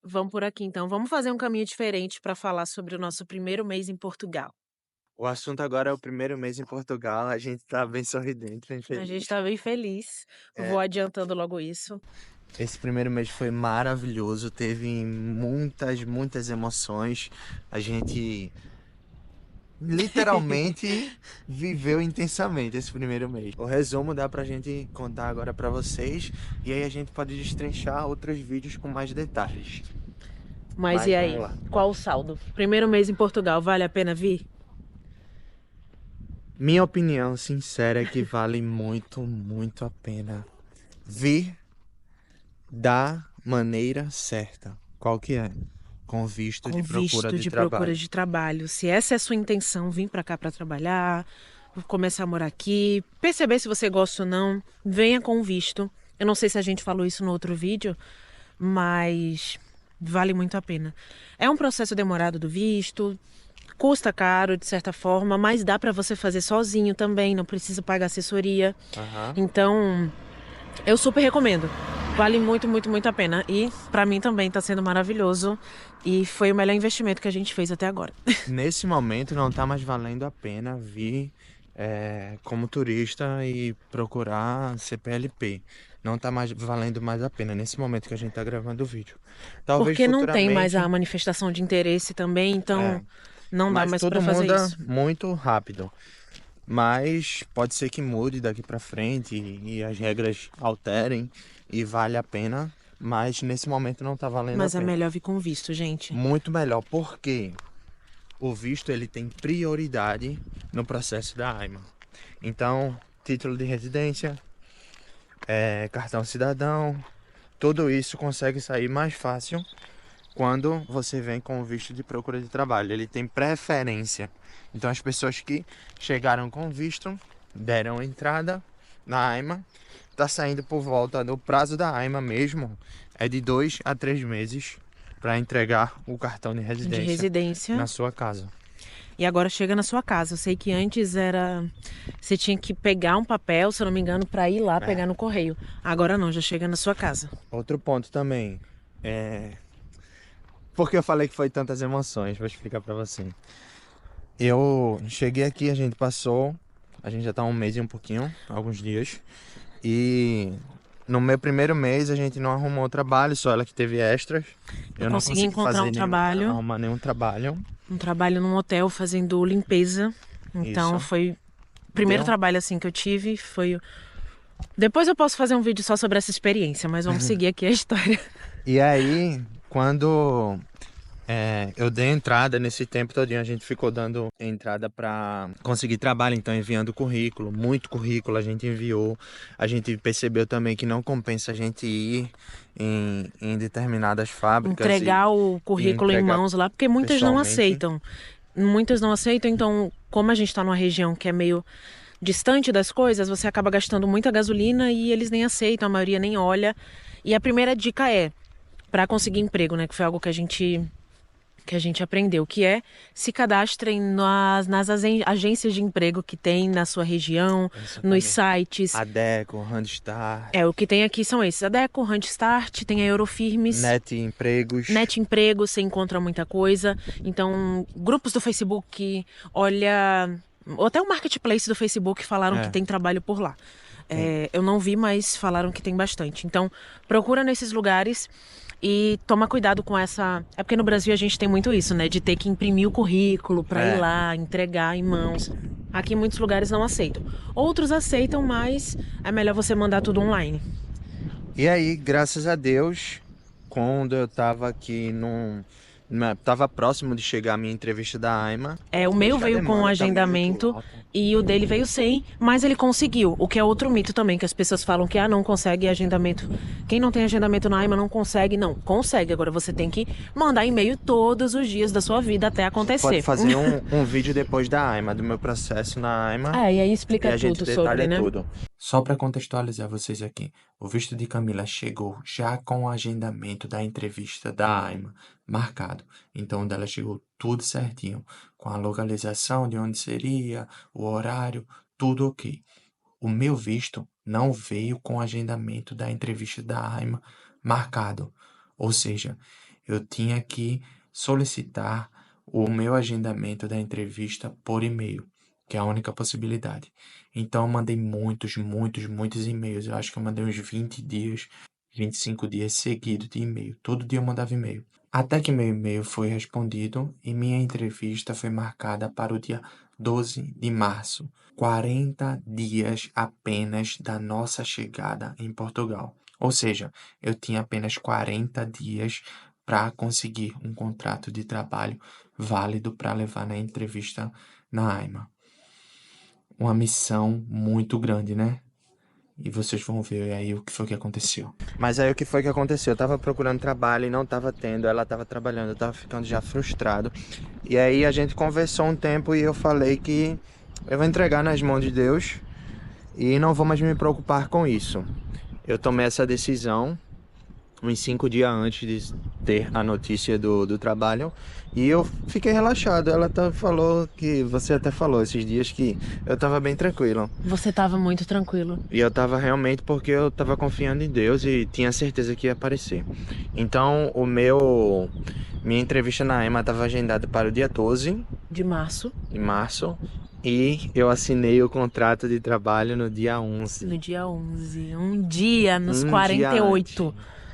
Vamos por aqui então. Vamos fazer um caminho diferente para falar sobre o nosso primeiro mês em Portugal. O assunto agora é o primeiro mês em Portugal, a gente tá bem sorridente, bem A gente feliz. tá bem feliz. Vou É, adiantando logo isso. esse primeiro mês foi maravilhoso, teve muitas emoções. A gente literalmente viveu intensamente esse primeiro mês. O resumo dá pra gente contar agora pra vocês e aí a gente pode destrinchar outros vídeos com mais detalhes. Mas e Mas aí? vamos lá. Qual o saldo? Primeiro mês em Portugal, vale a pena vir? Minha opinião sincera é que vale muito a pena vir da maneira certa. Qual que é? Com visto Com de procura visto de de procura trabalho. de trabalho. Se essa é a sua intenção, vir para cá para trabalhar, começar a morar aqui, perceber se você gosta ou não, venha com visto. Eu não sei se a gente falou isso no outro vídeo, mas vale muito a pena. É um processo demorado do visto, custa caro de certa forma, mas dá para você fazer sozinho também, não precisa pagar assessoria. Aham. Então, eu super recomendo. Vale muito a pena. E pra mim também tá sendo maravilhoso. E foi o melhor investimento que a gente fez até agora. Nesse momento não tá mais valendo a pena vir como turista e procurar CPLP. Não tá mais valendo mais a pena nesse momento que a gente tá gravando o vídeo. Talvez Porque não tem mais a futuramente, manifestação de interesse também, então é, não dá mas mais pra tudo fazer muda isso. muito rápido. Mas pode ser que mude daqui para frente e as regras alterem e vale a pena, mas nesse momento não tá valendo a Mas é pena. melhor vir com visto, gente. Muito melhor, porque o visto ele tem prioridade no processo da AIMA. Então, título de residência, cartão cidadão, tudo isso consegue sair mais fácil quando você vem com o visto de procura de trabalho. Ele tem preferência. Então, as pessoas que chegaram com visto deram entrada na AIMA. Tá saindo por volta do prazo da AIMA mesmo, é de 2 a 3 meses para entregar o cartão de De residência residência. na sua casa. E agora chega na sua casa. Eu sei que antes era. Você tinha que pegar um papel, se eu não me engano, pra ir lá É. pegar no correio. Agora não, já chega na sua casa. Outro ponto também, porque eu falei que foi tantas emoções, vou explicar para você. Eu cheguei aqui, a gente já tá um mês e um pouquinho, alguns dias. E no meu primeiro mês a gente não arrumou trabalho, só ela que teve extras. Eu Eu não consegui consegui encontrar arrumar nenhum trabalho. um trabalho num hotel fazendo limpeza. Então Isso. foi o primeiro Deu. trabalho assim que eu tive, foi depois eu posso fazer um vídeo só sobre essa experiência, mas vamos seguir aqui a história. E aí, quando eu dei entrada nesse tempo todinho, a gente ficou dando entrada para conseguir trabalho, então enviando currículo, muito currículo a gente enviou. A gente percebeu também que não compensa a gente ir em determinadas fábricas Entregar o e currículo em entregar mãos lá, porque muitas não pessoalmente. aceitam. Muitas não aceitam, então, como a gente tá numa região que é meio distante das coisas, você acaba gastando muita gasolina e eles nem aceitam, a maioria nem olha. E a primeira dica é para conseguir emprego, né, que foi algo que a gente aprendeu, que é se cadastrem nas agências de emprego que tem na sua região, nos Exatamente. sites. Adecco, Randstad, O que tem aqui são esses: Adecco, Randstad, tem a Eurofirmes, Net Empregos. Net Emprego, você encontra muita coisa. Então, grupos do Facebook, olha, ou até o Marketplace do Facebook falaram que É, tem trabalho por lá. tem. Eu não vi, mas falaram que tem bastante. Então, procura nesses lugares e toma cuidado com essa. É porque no Brasil a gente tem muito isso, né? De ter que imprimir o currículo para ir É. lá, entregar em mãos. Aqui muitos lugares não aceitam. Outros aceitam, mas é melhor você mandar tudo online. E aí, graças a Deus, quando eu tava tava próximo de chegar a minha entrevista da AIMA. O meu Veja, a veio com demanda tá muito agendamento alta. e o dele veio sem, mas ele conseguiu. O que é outro mito também, que as pessoas falam que não consegue agendamento. Quem não tem agendamento na AIMA não consegue. Não, consegue. Agora você tem que mandar e-mail todos os dias da sua vida até Pode acontecer. fazer um vídeo depois da AIMA, do meu processo na AIMA, E aí e explica a gente tudo sobre, detalha né? tudo. Só para contextualizar vocês aqui, o visto de Camila chegou já com o agendamento da entrevista da AIMA marcado. Então, dela chegou tudo certinho, com a localização de onde seria, o horário, tudo ok. O meu visto não veio com o agendamento da entrevista da AIMA marcado. Ou seja, eu tinha que solicitar o meu agendamento da entrevista por e-mail, que é a única possibilidade. Então eu mandei muitos e-mails. Eu acho que eu mandei uns 20 dias, 25 dias seguidos de e-mail. Todo dia eu mandava e-mail. Até que meu e-mail foi respondido e minha entrevista foi marcada para o dia 12 de março. 40 dias apenas da nossa chegada em Portugal. Ou seja, eu tinha apenas 40 dias para conseguir um contrato de trabalho válido para levar na entrevista na AIMA. Uma missão muito grande, né? E vocês vão ver aí o que foi que aconteceu. Mas aí o que foi que aconteceu? Eu tava procurando trabalho e não tava tendo, ela tava trabalhando, eu tava ficando já frustrado. E aí a gente conversou um tempo e eu falei que eu vou entregar nas mãos de Deus e não vou mais me preocupar com isso. Eu tomei essa decisão uns 5 dias antes de ter a notícia do trabalho e eu fiquei relaxado. Ela falou que, você até falou esses dias que eu tava bem tranquilo. Você tava muito tranquilo. E eu tava realmente porque eu tava confiando em Deus e tinha certeza que ia aparecer. Então, minha entrevista na EMA tava agendada para o dia 12 De março, de março e eu assinei o contrato de trabalho no dia 11. no dia 11. Um dia nos Um 48 dia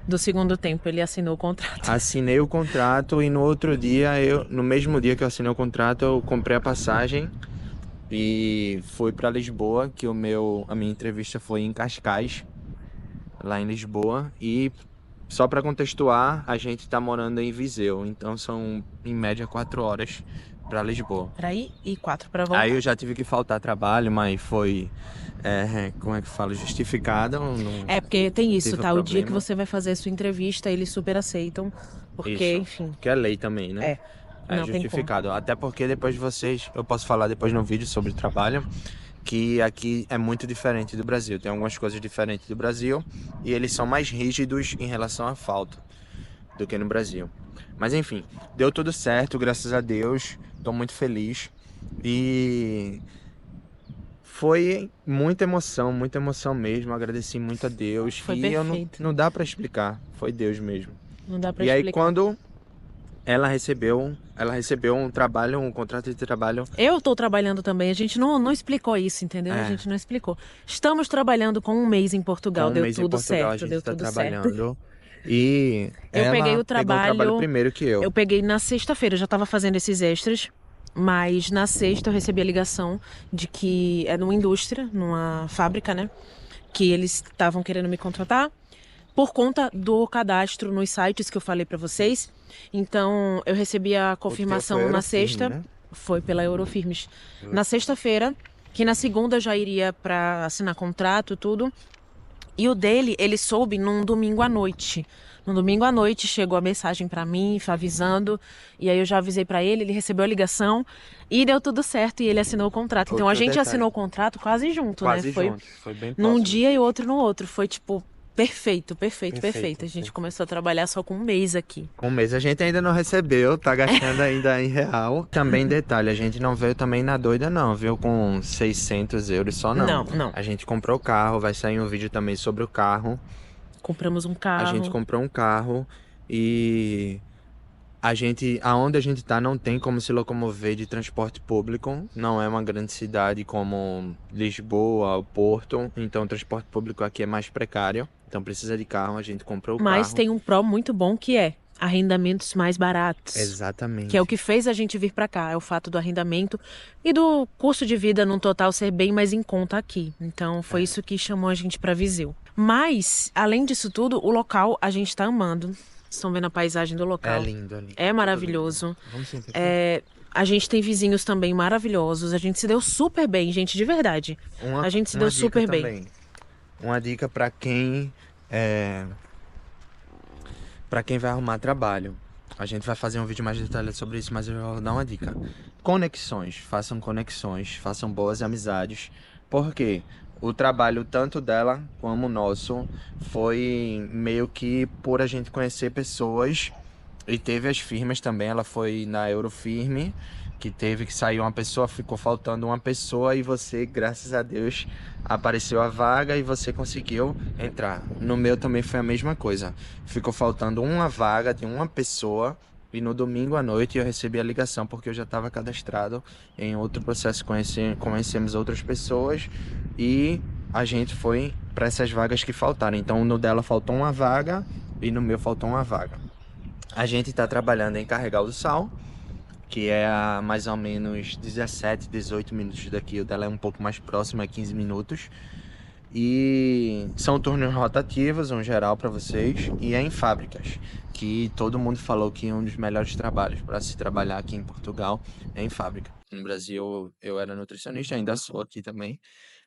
do segundo tempo, ele assinou o contrato. Assinei o contrato e no outro dia, no mesmo dia que eu assinei o contrato, eu comprei a passagem e fui para Lisboa, que a minha entrevista foi em Cascais, lá em Lisboa. E só para contextuar, a gente tá morando em Viseu, então são em média 4 horas para Lisboa. Pra ir e 4 pra voltar. Aí eu já tive que faltar trabalho, mas foi, como é que fala, justificado. Não É, porque tem isso, tive tá? O dia que problema. você vai fazer a sua entrevista, eles super aceitam. Porque, Isso, enfim, que é lei também, né? é. Não tem Justificado. Até porque depois eu posso falar depois no vídeo sobre trabalho, que aqui é muito diferente do Brasil. Tem algumas coisas diferentes do Brasil e eles são mais rígidos em relação à falta do que no Brasil. Mas enfim, deu tudo certo, graças a Deus. Tô muito feliz. E foi muita emoção mesmo. Agradeci muito a Deus. Foi e perfeito. não dá pra explicar. Foi Deus mesmo. Não dá pra E aí explicar. quando ela recebeu um trabalho, um contrato de trabalho. Eu tô trabalhando também, a gente não explicou isso, entendeu? A gente não explicou. Estamos trabalhando com um mês em Portugal, Com um deu mês em tudo Portugal, a certo, gente deu tá tudo certo. trabalhando. E Eu ela peguei o pegou o trabalho trabalho primeiro que eu. Eu peguei na sexta-feira, eu já tava fazendo esses extras, mas na sexta eu recebi a ligação de que é numa indústria, numa fábrica, né? Que eles estavam querendo me contratar por conta do cadastro nos sites que eu falei pra vocês. Então eu recebi a confirmação foi na Eurofirme, sexta, né? foi pela Eurofirmes. Na sexta-feira, que na segunda eu já iria pra assinar contrato, tudo. E o dele, ele soube num domingo à noite. No domingo à noite chegou a mensagem pra mim, avisando, e aí eu já avisei pra ele, ele recebeu a ligação e deu tudo certo e ele assinou o contrato. Então a Outro gente detalhe. assinou o contrato quase junto, Quase né? Foi juntos, foi bem num próximo. dia e outro no outro. Foi tipo perfeito. A gente Perfeito. começou a trabalhar só com um mês aqui. Um mês a gente ainda não recebeu, tá gastando ainda em real. Também detalhe, a gente não veio também na doida não, viu? Com 600 euros só não. Não. A gente comprou o carro, vai sair um vídeo também sobre o carro. Compramos um carro. A gente comprou um carro e aonde a gente tá não tem como se locomover de transporte público. Não é uma grande cidade como Lisboa, o Porto, então o transporte público aqui é mais precário. Então precisa de carro, a gente comprou o Mas carro. tem um pró muito bom que é arrendamentos mais baratos. Exatamente. Que é o que fez a gente vir pra cá, é o fato do arrendamento e do custo de vida no total ser bem mais em conta aqui. Então foi isso que chamou a gente pra Viseu. Mas, além disso tudo, o local a gente tá amando. Vocês estão vendo a paisagem do local. É lindo ali. É maravilhoso. Vamos sentar aqui. A gente tem vizinhos também maravilhosos. A gente se deu super bem, gente, de verdade. A gente se deu dica super bem. também. Uma dica pra quem vai arrumar trabalho. A gente vai fazer um vídeo mais detalhado sobre isso, mas eu vou dar uma dica. Conexões, façam boas amizades. Porque o trabalho tanto dela como o nosso foi meio que por a gente conhecer pessoas. E teve as firmas também, ela foi na Eurofirme, que teve que sair uma pessoa, ficou faltando uma pessoa e você, graças a Deus, apareceu a vaga e você conseguiu entrar. No meu também foi a mesma coisa. Ficou faltando uma vaga de uma pessoa e no domingo à noite eu recebi a ligação porque eu já estava cadastrado em outro processo, conhecemos outras pessoas e a gente foi para essas vagas que faltaram. Então no dela faltou uma vaga e no meu faltou uma vaga. A gente está trabalhando em Carregal do Sal, que é a mais ou menos 17, 18 minutos daqui. O dela é um pouco mais próximo, é 15 minutos. E são turnos rotativos, um geral para vocês. E é em fábricas, que todo mundo falou que um dos melhores trabalhos para se trabalhar aqui em Portugal é em fábrica. No Brasil eu era nutricionista, ainda sou aqui também,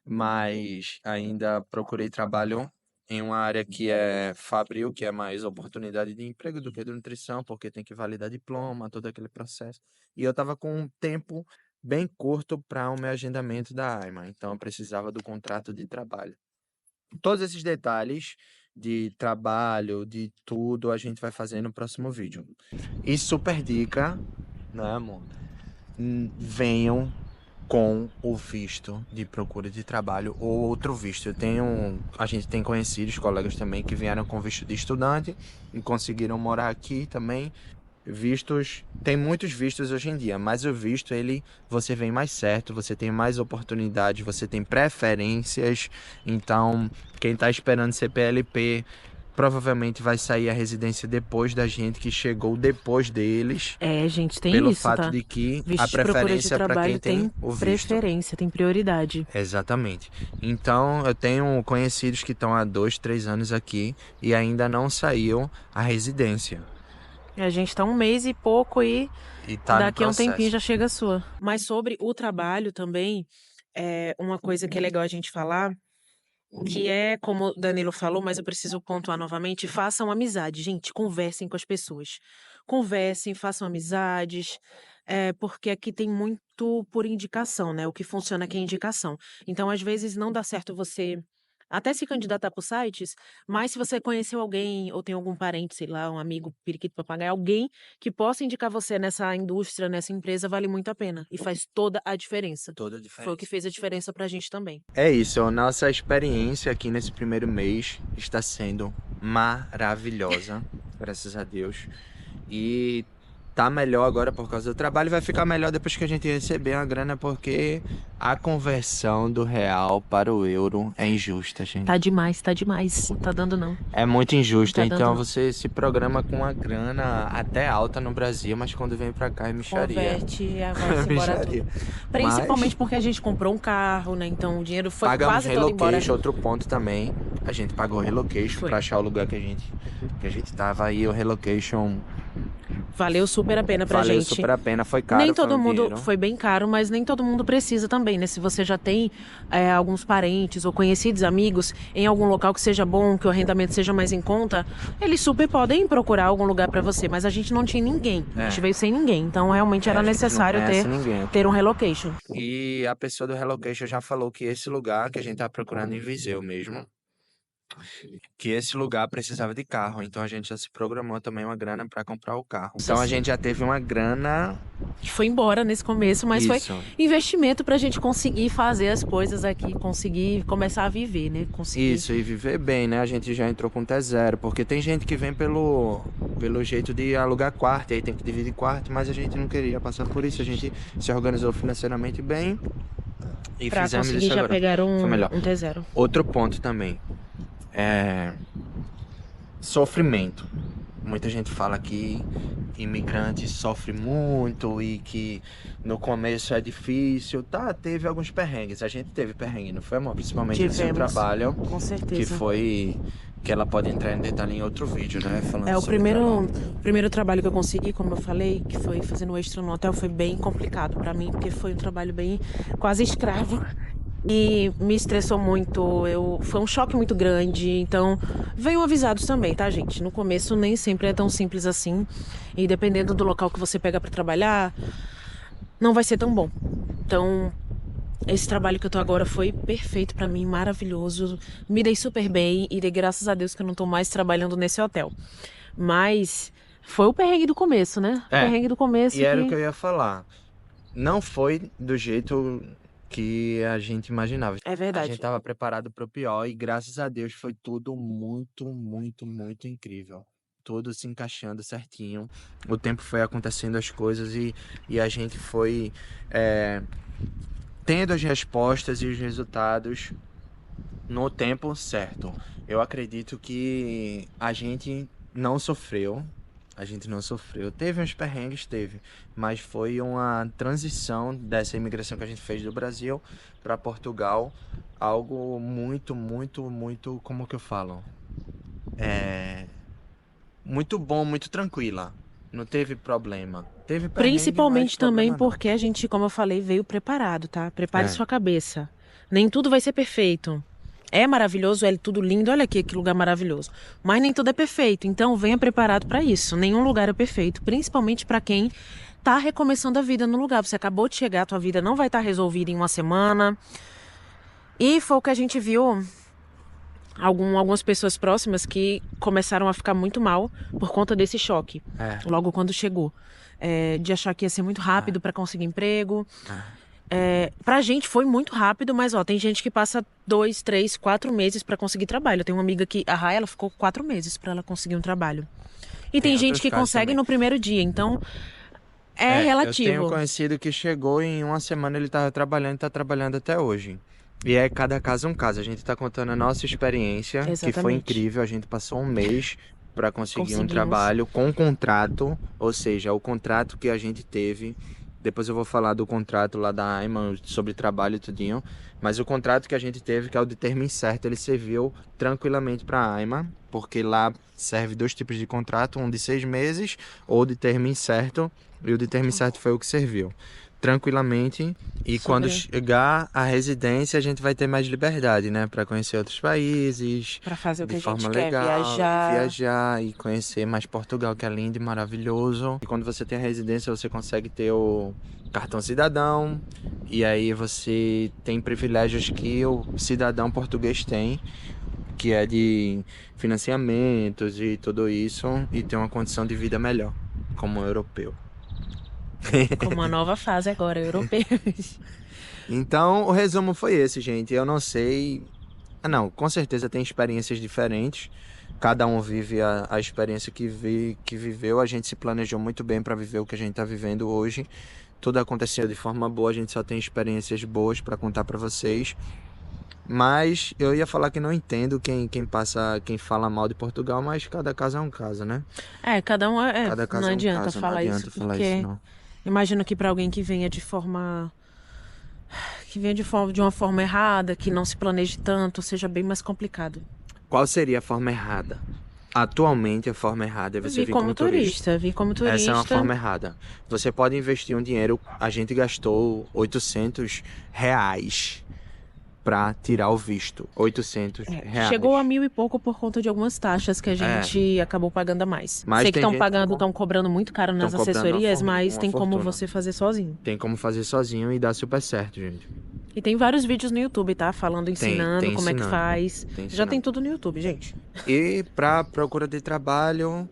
mas ainda procurei trabalho em uma área que é fabril, que é mais oportunidade de emprego do que de nutrição, porque tem que validar diploma, todo aquele processo. E eu estava com um tempo bem curto para o meu agendamento da AIMA, então eu precisava do contrato de trabalho. Todos esses detalhes de trabalho, de tudo, a gente vai fazer no próximo vídeo. E super dica, né, amor? Venham com o visto de procura de trabalho ou outro visto. A gente tem conhecidos, colegas também, que vieram com visto de estudante e conseguiram morar aqui também. Vistos, tem muitos vistos hoje em dia, mas o visto, você vem mais certo, você tem mais oportunidades, você tem preferências. Então, quem está esperando CPLP provavelmente vai sair a residência depois da gente, que chegou depois deles. Gente, tem pelo isso, fato tá? de que Visto a de procura de preferência para trabalho quem tem o visto. preferência, tem prioridade. Exatamente. Então, eu tenho conhecidos que estão há 2, 3 anos aqui e ainda não saiu a residência. E a gente tá 1 mês e pouco e tá daqui a um no processo. tempinho já chega a sua. Mas sobre o trabalho também, uma coisa que é legal a gente falar, que é, como o Danilo falou, mas eu preciso pontuar novamente, façam amizade, gente, conversem com as pessoas. Conversem, façam amizades, porque aqui tem muito por indicação, né? O que funciona aqui é indicação. Então, às vezes, não dá certo você até se candidatar por sites, mas se você conheceu alguém ou tem algum parente, sei lá, um amigo, periquito, papagaio, alguém que possa indicar você nessa indústria, nessa empresa, vale muito a pena e faz toda a diferença. Toda a Foi o diferença. que fez a diferença pra gente também. É isso, a nossa experiência aqui nesse primeiro mês está sendo maravilhosa, graças a Deus. E tá melhor agora por causa do trabalho, vai ficar melhor depois que a gente receber a grana, porque a conversão do real para o euro é injusta, gente. Tá demais, não tá dando não. É muito injusta, Tá dando então não. você se programa com uma grana até alta no Brasil, mas quando vem pra cá é mixaria. Converte, vai-se embora tudo. Principalmente porque a gente comprou um carro, né? Então o dinheiro foi Pagamos quase todo embora. relocation, outro ponto também. A gente pagou relocation Foi. pra achar o lugar que a gente tava aí. O relocation Valeu super a pena pra valeu gente. super a pena, foi caro. Nem foi todo um mundo dinheiro. foi bem caro, mas nem todo mundo precisa também, né? Se você já tem alguns parentes ou conhecidos, amigos, em algum local que seja bom, que o arrendamento seja mais em conta, eles super podem procurar algum lugar pra você. Mas a gente não tinha ninguém. A gente veio sem ninguém. Então realmente era a gente não necessário conhece ninguém. ter um relocation. E a pessoa do relocation já falou que esse lugar que a gente tá procurando em Viseu mesmo, que esse lugar precisava de carro, então a gente já se programou também uma grana para comprar o carro. Então a Sim. gente já teve uma grana. Que foi embora nesse começo, mas Isso. foi investimento pra gente conseguir fazer as coisas aqui, conseguir começar a viver, né? Conseguir. Isso, e viver bem, né? A gente já entrou com T0, porque tem gente que vem pelo jeito de alugar quarto, e aí tem que dividir quarto, mas a gente não queria passar por isso, a gente se organizou financeiramente bem e Pra fizemos conseguir isso já agora. pegar Foi melhor. um T0. Outro ponto também é sofrimento. Muita gente fala que imigrante sofre muito e que no começo é difícil. Tá, teve alguns perrengues. A gente teve perrengue, não foi, amor? Principalmente no seu Tivemos. trabalho, Com que certeza. foi... que ela pode entrar em detalhe em outro vídeo, né? Falando O sobre trabalho. primeiro trabalho que eu consegui, como eu falei, que foi fazendo extra no hotel, foi bem complicado pra mim, porque foi um trabalho bem quase escravo. E me estressou muito, foi um choque muito grande, então venham avisados também, tá, gente? No começo nem sempre é tão simples assim, e dependendo do local que você pega pra trabalhar, não vai ser tão bom. Então, esse trabalho que eu tô agora foi perfeito pra mim, maravilhoso, me dei super bem e dei graças a Deus que eu não tô mais trabalhando nesse hotel. Mas foi o perrengue do começo, né? O perrengue do começo E era o que eu ia falar. não foi do jeito que a gente imaginava. É A verdade. gente tava preparado para o pior e graças a Deus foi tudo muito, muito, muito incrível. Tudo se encaixando certinho. O tempo foi acontecendo as coisas e a gente foi tendo as respostas e os resultados no tempo certo. Eu acredito que a gente não sofreu. A gente não sofreu. Teve uns perrengues, teve. Mas foi uma transição dessa imigração que a gente fez do Brasil para Portugal. Algo muito, muito, muito, como que eu falo? Muito bom, muito tranquila. Não teve problema. Teve perrengue, mas Principalmente também problema não. porque a gente, como eu falei, veio preparado, tá? Prepare É. sua cabeça. Nem tudo vai ser perfeito. É maravilhoso, é tudo lindo, olha aqui que lugar maravilhoso. Mas nem tudo é perfeito, então venha preparado para isso. Nenhum lugar é perfeito, principalmente para quem tá recomeçando a vida no lugar. Você acabou de chegar, a tua vida não vai estar resolvida em uma semana. E foi o que a gente viu algumas pessoas próximas que começaram a ficar muito mal por conta desse choque. Logo quando chegou. De achar que ia ser muito rápido para conseguir emprego. Pra gente foi muito rápido, mas tem gente que passa 2, 3, 4 meses para conseguir trabalho. Eu tenho uma amiga que, a Rai, ela ficou 4 meses para ela conseguir um trabalho. E tem gente outros que casos consegue também. no primeiro dia, então Eu tenho relativo. conhecido que chegou e em uma semana ele tava trabalhando e tá trabalhando até hoje. E é cada caso um caso. A gente tá contando a nossa experiência, que foi Exatamente. incrível. A gente passou um mês para conseguir um Conseguimos. trabalho com contrato, ou seja, o contrato que a gente teve. Depois eu vou falar do contrato lá da Ayman sobre trabalho e tudinho. Mas o contrato que a gente teve, que é o de termo incerto, ele serviu tranquilamente para a Ayman, porque lá serve 2 tipos de contrato, um de 6 meses ou de termo incerto, e o de termo incerto foi o que serviu. Tranquilamente, e quando chegar a residência a gente vai ter mais liberdade, né, para conhecer outros países, Para fazer o que de a forma gente quer, legal, viajar. viajar e conhecer mais Portugal, que é lindo e maravilhoso. E quando você tem a residência, você consegue ter o cartão cidadão, e aí você tem privilégios que o cidadão português tem, que é de financiamentos e tudo isso, e ter uma condição de vida melhor, como europeu. Como uma nova fase agora, europeia. Então, o resumo foi esse, gente. Eu não sei. Não, com certeza tem experiências diferentes. Cada um vive a experiência que viveu. A gente se planejou muito bem para viver o que a gente está vivendo hoje. Tudo aconteceu de forma boa. A gente só tem experiências boas para contar para vocês. Mas eu ia falar que não entendo quem fala mal de Portugal, mas cada caso é um caso, né? Cada um Cada caso não é um adianta caso, falar não adianta isso, falar porque isso, não. imagino que para alguém que venha de uma forma errada, que não se planeje tanto, seja bem mais complicado. Qual seria a forma errada? Atualmente, a forma errada é você vir como turista. Vir como turista. Essa é uma forma errada. Você pode investir um dinheiro. A gente gastou R$800 para tirar o visto. R$800. Chegou a 1.000 e pouco por conta de algumas taxas que a gente acabou pagando a mais. Mas Sei que tem estão gente que cobrando muito caro nas Tão cobrando assessorias, mas uma tem como fortuna. você fazer sozinho. Tem como fazer sozinho e dá super certo, gente. E tem vários vídeos no YouTube, tá? Falando, ensinando tem como é que ensinando. faz. Tem Já ensinando. tem tudo no YouTube, gente. E para procura de trabalho,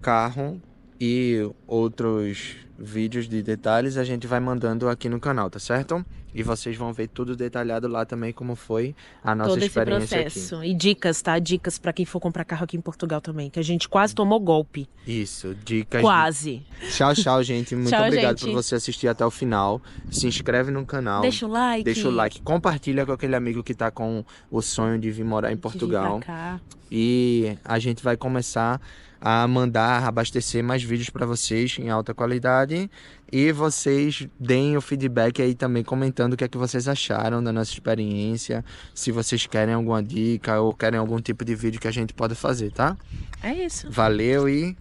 carro e outros vídeos de detalhes a gente vai mandando aqui no canal, tá certo? E vocês vão ver tudo detalhado lá também, como foi a nossa Todo esse experiência processo. aqui. E dicas, tá? Dicas pra quem for comprar carro aqui em Portugal também, que a gente quase tomou golpe. Isso, dicas. Quase. Tchau, tchau, gente. Muito Tchau, obrigado gente. por você assistir até o final. Se inscreve no canal. Deixa o like. Deixa o like, compartilha com aquele amigo que tá com o sonho de vir morar em Portugal. De vir pra cá. E a gente vai começar a mandar abastecer mais vídeos para vocês em alta qualidade. E vocês deem o feedback aí também, comentando o que é que vocês acharam da nossa experiência. Se vocês querem alguma dica ou querem algum tipo de vídeo que a gente pode fazer, tá? É isso. Valeu e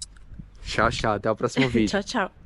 tchau, tchau. Até o próximo vídeo. Tchau, tchau.